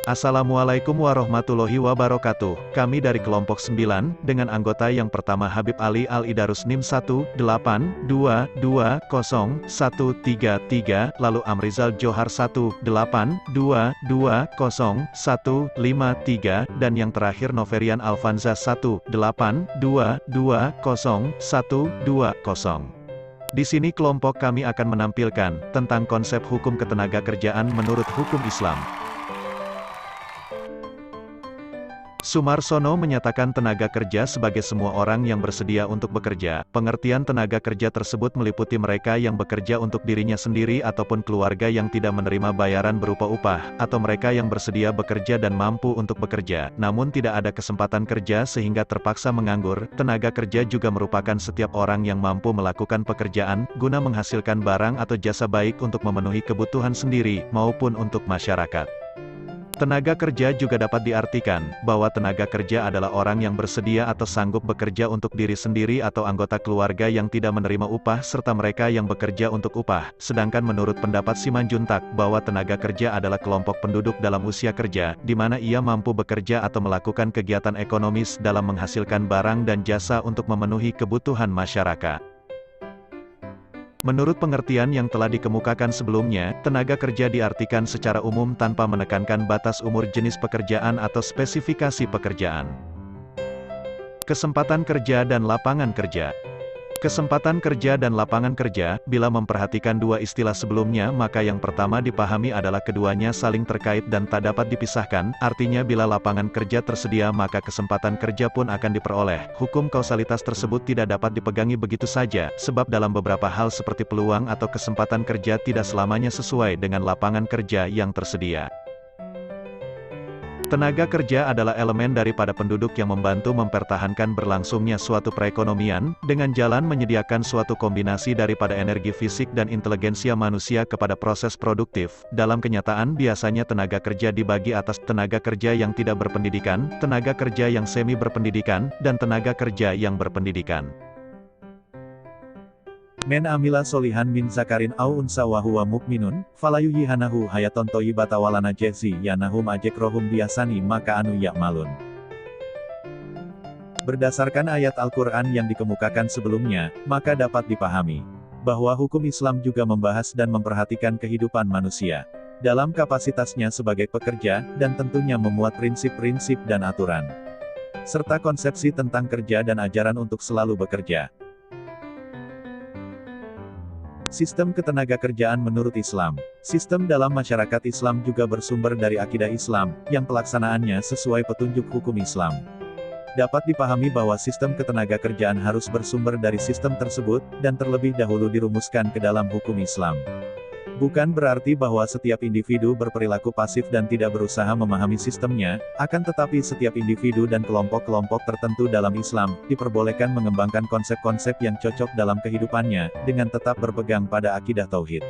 Assalamualaikum warahmatullahi wabarakatuh. Kami dari kelompok 9, dengan anggota yang pertama Habib Ali Al-Idarus NIM 182200133, lalu Amrizal Johar 182200153, dan yang terakhir Noverian Alfanza 182200120. Di sini kelompok kami akan menampilkan tentang konsep hukum ketenagakerjaan menurut hukum Islam. Sumarsono menyatakan tenaga kerja sebagai semua orang yang bersedia untuk bekerja. Pengertian tenaga kerja tersebut meliputi mereka yang bekerja untuk dirinya sendiri ataupun keluarga yang tidak menerima bayaran berupa upah, atau mereka yang bersedia bekerja dan mampu untuk bekerja, namun tidak ada kesempatan kerja sehingga terpaksa menganggur. Tenaga kerja juga merupakan setiap orang yang mampu melakukan pekerjaan, guna menghasilkan barang atau jasa baik untuk memenuhi kebutuhan sendiri, maupun untuk masyarakat. Tenaga kerja juga dapat diartikan, bahwa tenaga kerja adalah orang yang bersedia atau sanggup bekerja untuk diri sendiri atau anggota keluarga yang tidak menerima upah serta mereka yang bekerja untuk upah. Sedangkan menurut pendapat Simanjuntak, bahwa tenaga kerja adalah kelompok penduduk dalam usia kerja, di mana ia mampu bekerja atau melakukan kegiatan ekonomis dalam menghasilkan barang dan jasa untuk memenuhi kebutuhan masyarakat. Menurut pengertian yang telah dikemukakan sebelumnya, tenaga kerja diartikan secara umum tanpa menekankan batas umur jenis pekerjaan atau spesifikasi pekerjaan. Kesempatan kerja dan lapangan kerja. Kesempatan kerja dan lapangan kerja, bila memperhatikan dua istilah sebelumnya maka yang pertama dipahami adalah keduanya saling terkait dan tak dapat dipisahkan, artinya bila lapangan kerja tersedia maka kesempatan kerja pun akan diperoleh. Hukum kausalitas tersebut tidak dapat dipegangi begitu saja, sebab dalam beberapa hal seperti peluang atau kesempatan kerja tidak selamanya sesuai dengan lapangan kerja yang tersedia. Tenaga kerja adalah elemen daripada penduduk yang membantu mempertahankan berlangsungnya suatu perekonomian, dengan jalan menyediakan suatu kombinasi daripada energi fisik dan inteligensia manusia kepada proses produktif. Dalam kenyataan biasanya tenaga kerja dibagi atas tenaga kerja yang tidak berpendidikan, tenaga kerja yang semi berpendidikan, dan tenaga kerja yang berpendidikan. Men amila solihan min zakarin au unsa wa huwa mukminun, falayuhiyanahu hayaton thayyibata walana jezi yanahum ajekrohum biasani maka anu ya'malun. Berdasarkan ayat Al-Quran yang dikemukakan sebelumnya, maka dapat dipahami bahwa hukum Islam juga membahas dan memperhatikan kehidupan manusia dalam kapasitasnya sebagai pekerja, dan tentunya memuat prinsip-prinsip dan aturan, serta konsepsi tentang kerja dan ajaran untuk selalu bekerja. Sistem ketenagakerjaan menurut Islam. Sistem dalam masyarakat Islam juga bersumber dari akidah Islam, yang pelaksanaannya sesuai petunjuk hukum Islam. Dapat dipahami bahwa sistem ketenagakerjaan harus bersumber dari sistem tersebut, dan terlebih dahulu dirumuskan ke dalam hukum Islam. Bukan berarti bahwa setiap individu berperilaku pasif dan tidak berusaha memahami sistemnya, akan tetapi setiap individu dan kelompok-kelompok tertentu dalam Islam, diperbolehkan mengembangkan konsep-konsep yang cocok dalam kehidupannya, dengan tetap berpegang pada akidah tauhid.